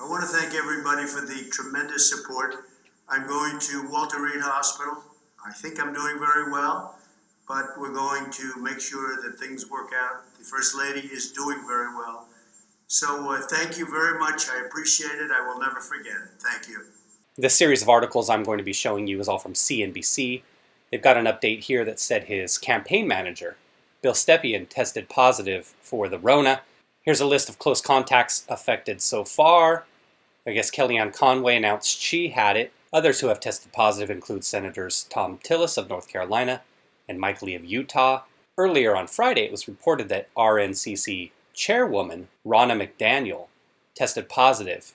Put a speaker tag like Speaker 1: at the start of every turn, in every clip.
Speaker 1: I want to thank everybody for the tremendous support. I'm going to Walter Reed Hospital. I think I'm doing very well, but we're going to make sure that things work out. The First Lady is doing very well. So thank you very much. I appreciate it. I will never forget it. Thank you.
Speaker 2: This series of articles I'm going to be showing you is all from CNBC. They've got an update here that said his campaign manager, Bill Stepien, tested positive for the Rona. Here's a list of close contacts affected so far. I guess Kellyanne Conway announced she had it. Others who have tested positive include Senators Tom Tillis of North Carolina and Mike Lee of Utah. Earlier on Friday, it was reported that RNCC chairwoman Ronna McDaniel tested positive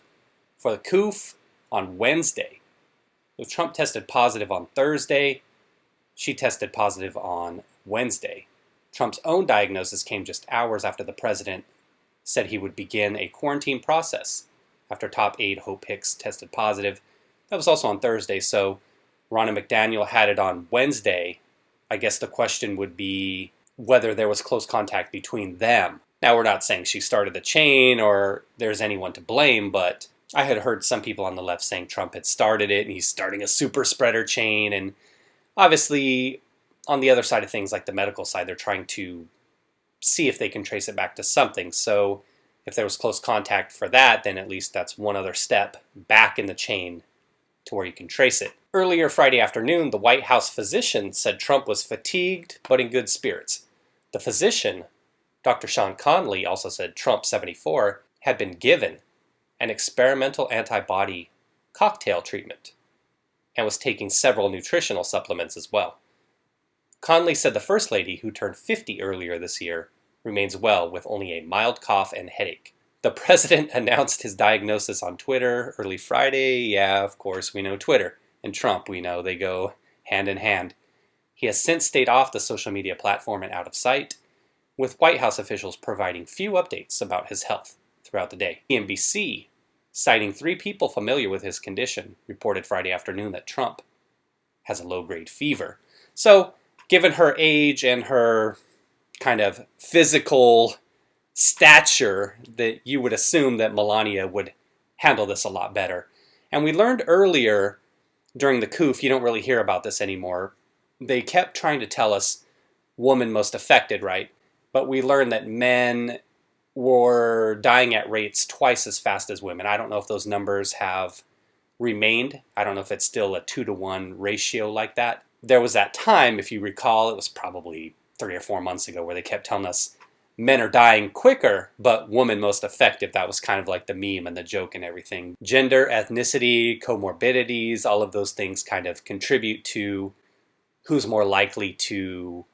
Speaker 2: for the COOF on Wednesday. So Trump tested positive on Thursday. She tested positive on Wednesday. Trump's own diagnosis came just hours after the president said he would begin a quarantine process after top aide Hope Hicks tested positive. That was also on Thursday, so Ronna McDaniel had it on Wednesday. I guess the question would be whether there was close contact between them. Now, we're not saying she started the chain or there's anyone to blame, but I had heard some people on the left saying Trump had started it and he's starting a super spreader chain. And obviously, on the other side of things, like the medical side, they're trying to see if they can trace it back to something. So if there was close contact for that, then at least that's one other step back in the chain to where you can trace it. Earlier Friday afternoon, the White House physician said Trump was fatigued but in good spirits. The physician, Dr. Sean Conley, also said Trump, 74, had been given an experimental antibody cocktail treatment and was taking several nutritional supplements as well. Conley said the First Lady, who turned 50 earlier this year, remains well with only a mild cough and headache. The president announced his diagnosis on Twitter early Friday. Yeah, of course, we know Twitter and Trump, we know they go hand in hand. He has since stayed off the social media platform and out of sight, with White House officials providing few updates about his health throughout the day. CNBC, citing 3 people familiar with his condition, reported Friday afternoon that Trump has a low-grade fever. So, given her age and her kind of physical stature, that you would assume that Melania would handle this a lot better. And we learned earlier during the COOF, you don't really hear about this anymore, they kept trying to tell us woman most affected, right? But we learned that men were dying at rates twice as fast as women. I don't know if those numbers have remained. I don't know if it's still a 2-to-1 ratio like that. There was that time, if you recall, it was probably 3 or 4 months ago, where they kept telling us men are dying quicker, but woman most effective. That was kind of like the meme and the joke and everything. Gender, ethnicity, comorbidities, all of those things kind of contribute to who's more likely to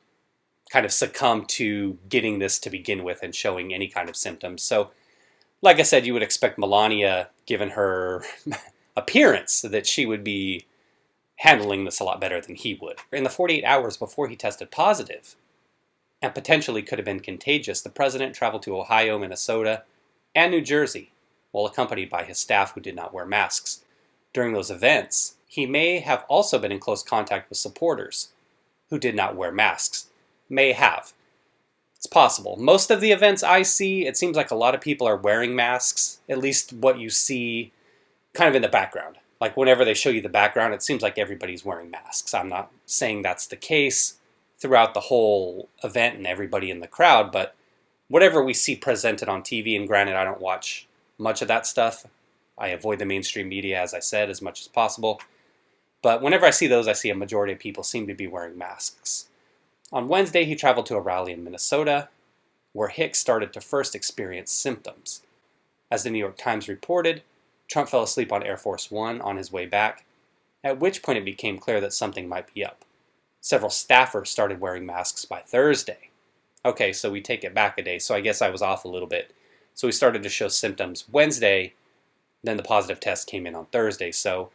Speaker 2: kind of succumb to getting this to begin with and showing any kind of symptoms. So, like I said, you would expect Melania, given her appearance, that she would be handling this a lot better than he would. In the 48 hours before he tested positive, and potentially could have been contagious, the president traveled to Ohio, Minnesota, and New Jersey, while accompanied by his staff who did not wear masks. During those events, he may have also been in close contact with supporters who did not wear masks. May have. It's possible. Most of the events I see, it seems like a lot of people are wearing masks, at least what you see kind of in the background. Like whenever they show you the background, it seems like everybody's wearing masks. I'm not saying that's the case throughout the whole event and everybody in the crowd, but whatever we see presented on TV, and granted I don't watch much of that stuff, I avoid the mainstream media, as I said, as much as possible, but whenever I see those, I see a majority of people seem to be wearing masks. On Wednesday, he traveled to a rally in Minnesota, where Hicks started to first experience symptoms. As the New York Times reported, Trump fell asleep on Air Force One on his way back, at which point it became clear that something might be up. Several staffers started wearing masks by Thursday. Okay, so we take it back a day, so I guess I was off a little bit. So he started to show symptoms Wednesday, then the positive test came in on Thursday. So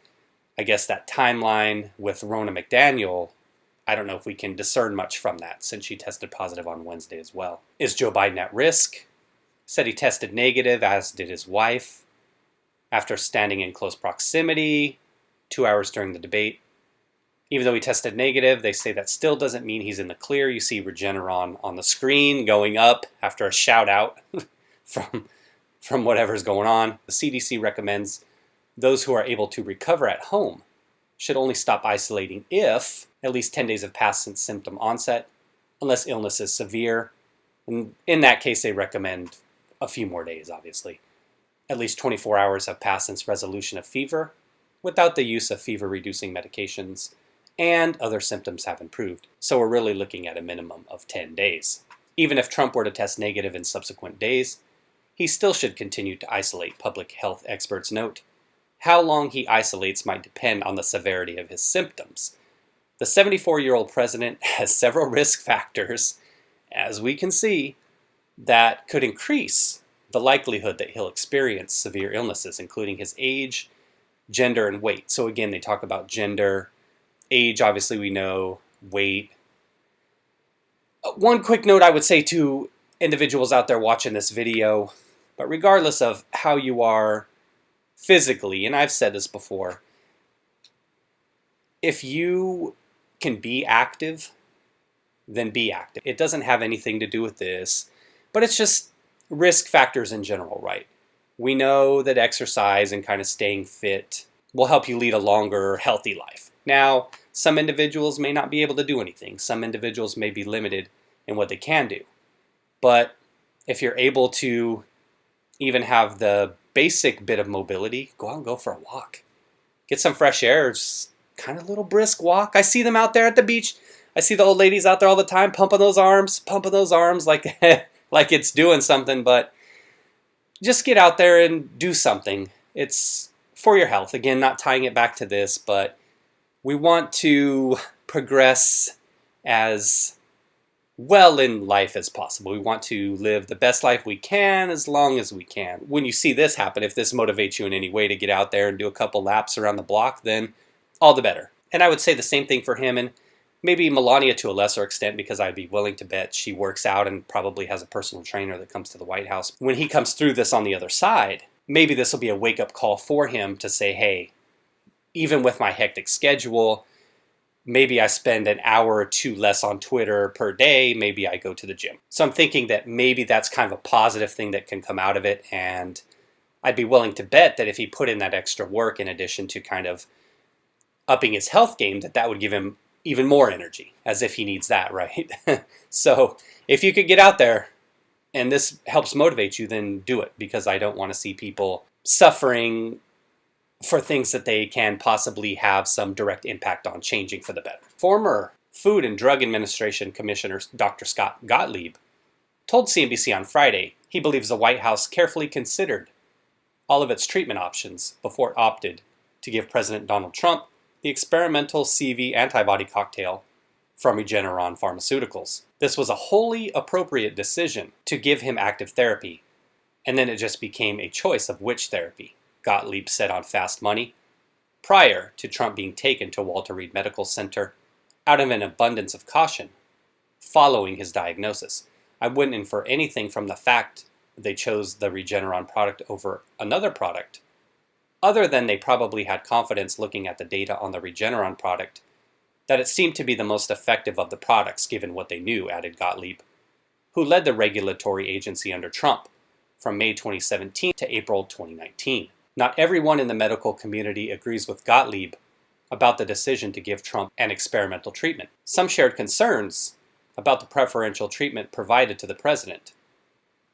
Speaker 2: I guess that timeline with Ronna McDaniel, I don't know if we can discern much from that, since she tested positive on Wednesday as well. Is Joe Biden at risk? Said he tested negative, as did his wife, after standing in close proximity 2 hours during the debate. Even though he tested negative, they say that still doesn't mean he's in the clear. You see Regeneron on the screen going up after a shout out from from whatever's going on. The CDC recommends those who are able to recover at home should only stop isolating if at least 10 days have passed since symptom onset, unless illness is severe. And in that case, they recommend a few more days, obviously. At least 24 hours have passed since resolution of fever, without the use of fever-reducing medications, and other symptoms have improved. So we're really looking at a minimum of 10 days. Even if Trump were to test negative in subsequent days, he still should continue to isolate, public health experts note. How long he isolates might depend on the severity of his symptoms. The 74-year-old president has several risk factors, as we can see, that could increase the likelihood that he'll experience severe illnesses, including his age, gender, and weight. So again, they talk about gender, age, obviously we know, weight. One quick note I would say to individuals out there watching this video, but regardless of how you are physically, and I've said this before, if you can be active, then be active. It doesn't have anything to do with this, but it's just risk factors in general, right? We know that exercise and kind of staying fit will help you lead a longer, healthy life. Now, some individuals may not be able to do anything. Some individuals may be limited in what they can do. But if you're able to even have the basic bit of mobility, go out and go for a walk. Get some fresh air, just kind of a little brisk walk. I see them out there at the beach. I see the old ladies out there all the time pumping those arms like like it's doing something, but just get out there and do something. It's for your health. Again, not tying it back to this, but we want to progress as well in life as possible. We want to live the best life we can as long as we can. When you see this happen, if this motivates you in any way to get out there and do a couple laps around the block, then all the better. And I would say the same thing for him and maybe Melania to a lesser extent, because I'd be willing to bet she works out and probably has a personal trainer that comes to the White House. When he comes through this on the other side, maybe this will be a wake-up call for him to say, hey, even with my hectic schedule, maybe I spend an hour or two less on Twitter per day, maybe I go to the gym. So I'm thinking that maybe that's kind of a positive thing that can come out of it, and I'd be willing to bet that if he put in that extra work in addition to kind of upping his health game, that would give him even more energy, as if he needs that, right? So if you could get out there and this helps motivate you, then do it, because I don't want to see people suffering for things that they can possibly have some direct impact on changing for the better. Former Food and Drug Administration Commissioner Dr. Scott Gottlieb told CNBC on Friday he believes the White House carefully considered all of its treatment options before it opted to give President Donald Trump the experimental CV antibody cocktail from Regeneron Pharmaceuticals. This was a wholly appropriate decision to give him active therapy, and then it just became a choice of which therapy, Gottlieb said on Fast Money, prior to Trump being taken to Walter Reed Medical Center out of an abundance of caution following his diagnosis. I wouldn't infer anything from the fact they chose the Regeneron product over another product, other than they probably had confidence looking at the data on the Regeneron product that it seemed to be the most effective of the products given what they knew, added Gottlieb, who led the regulatory agency under Trump from May 2017 to April 2019. Not everyone in the medical community agrees with Gottlieb about the decision to give Trump an experimental treatment. Some shared concerns about the preferential treatment provided to the president,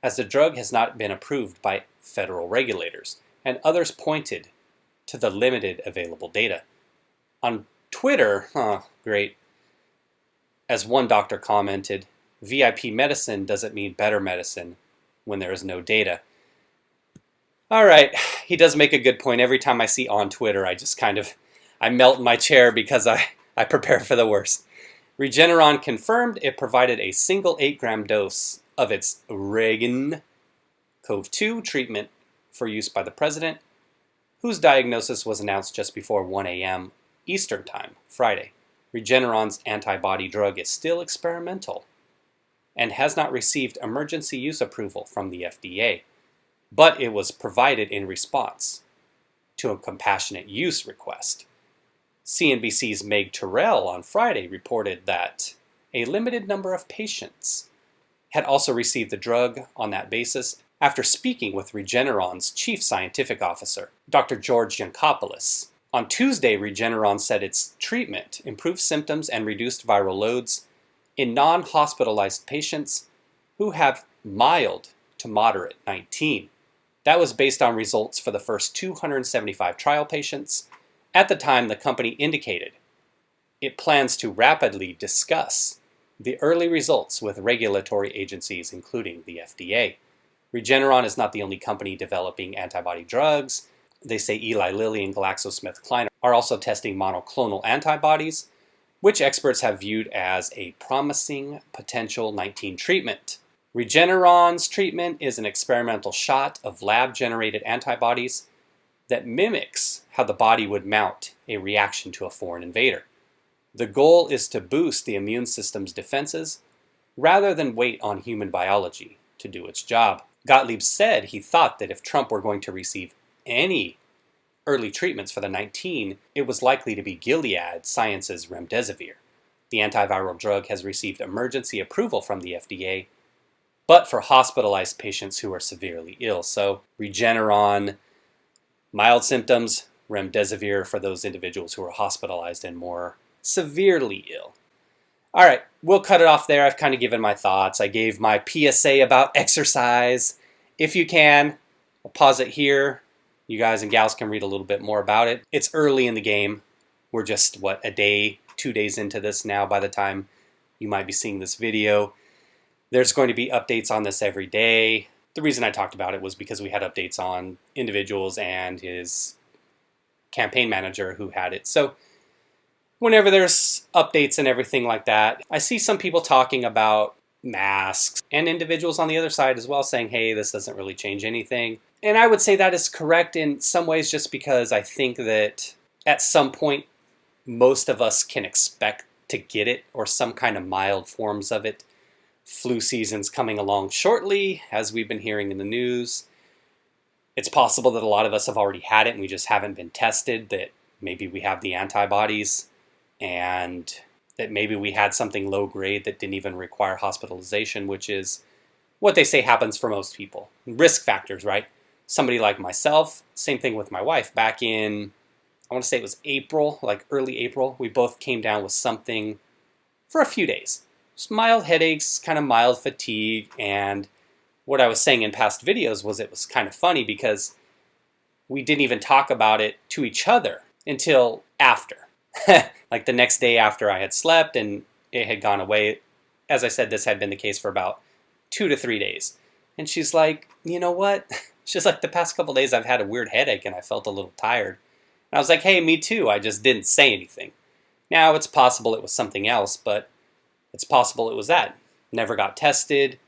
Speaker 2: as the drug has not been approved by federal regulators, and others pointed to the limited available data. On Twitter, great, as one doctor commented, VIP medicine doesn't mean better medicine when there is no data. All right, he does make a good point. Every time I see on Twitter, I melt in my chair because I prepare for the worst. Regeneron confirmed it provided a single 8-gram dose of its Regeneron-CoV-2 treatment for use by the president, whose diagnosis was announced just before 1 a.m. Eastern Time, Friday. Regeneron's antibody drug is still experimental and has not received emergency use approval from the FDA, but it was provided in response to a compassionate use request. CNBC's Meg Terrell on Friday reported that a limited number of patients had also received the drug on that basis, after speaking with Regeneron's chief scientific officer, Dr. George Yancopoulos. On Tuesday, Regeneron said its treatment improved symptoms and reduced viral loads in non-hospitalized patients who have mild to moderate 19. That was based on results for the first 275 trial patients. At the time, the company indicated it plans to rapidly discuss the early results with regulatory agencies, including the FDA. Regeneron is not the only company developing antibody drugs. They say Eli Lilly and GlaxoSmithKline are also testing monoclonal antibodies, which experts have viewed as a promising potential 19 treatment. Regeneron's treatment is an experimental shot of lab-generated antibodies that mimics how the body would mount a reaction to a foreign invader. The goal is to boost the immune system's defenses rather than wait on human biology to do its job. Gottlieb said he thought that if Trump were going to receive any early treatments for the 19, it was likely to be Gilead Sciences' remdesivir. The antiviral drug has received emergency approval from the FDA, but for hospitalized patients who are severely ill. So Regeneron, mild symptoms, remdesivir for those individuals who are hospitalized and more severely ill. All right, we'll cut it off there. I've kind of given my thoughts. I gave my PSA about exercise. If you can, I'll pause it here. You guys and gals can read a little bit more about it. It's early in the game. We're just, a day, 2 days into this now by the time you might be seeing this video. There's going to be updates on this every day. The reason I talked about it was because we had updates on individuals and his campaign manager who had it. So whenever there's updates and everything like that, I see some people talking about masks and individuals on the other side as well saying, hey, this doesn't really change anything. And I would say that is correct in some ways just because I think that at some point most of us can expect to get it or some kind of mild forms of it. Flu season's coming along shortly, as we've been hearing in the news. It's possible that a lot of us have already had it and we just haven't been tested, that maybe we have the antibodies and that maybe we had something low grade that didn't even require hospitalization, which is what they say happens for most people. Risk factors, right? Somebody like myself, same thing with my wife. Back in, I want to say it was April, like early April, we both came down with something for a few days. Just mild headaches, kind of mild fatigue, and what I was saying in past videos was it was kind of funny because we didn't even talk about it to each other until after. Like the next day after I had slept and it had gone away. As I said, this had been the case for about 2 to 3 days. And she's like, you know what? She's like, the past couple days I've had a weird headache and I felt a little tired. And I was like, hey, me too. I just didn't say anything. Now it's possible it was something else, but it's possible it was that. Never got tested,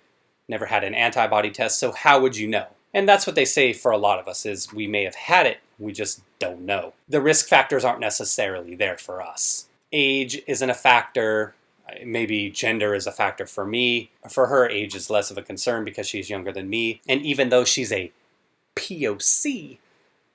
Speaker 2: never had an antibody test, so how would you know? And that's what they say for a lot of us, is we may have had it, we just don't know. The risk factors aren't necessarily there for us. Age isn't a factor. Maybe gender is a factor for me. For her, age is less of a concern because she's younger than me. And even though she's a POC,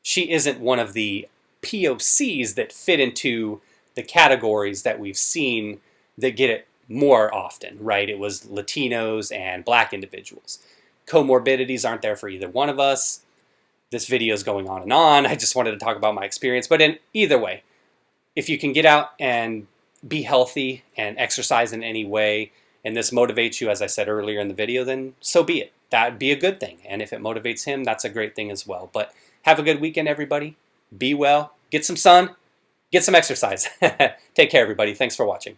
Speaker 2: she isn't one of the POCs that fit into the categories that we've seen that get it more often, right? It was Latinos and Black individuals. Comorbidities aren't there for either one of us. This video is going on and on. I just wanted to talk about my experience. But in either way, if you can get out and be healthy and exercise in any way, and this motivates you, as I said earlier in the video, then so be it. That'd be a good thing. And if it motivates him, that's a great thing as well. But have a good weekend, everybody. Be well. Get some sun. Get some exercise. Take care, everybody. Thanks for watching.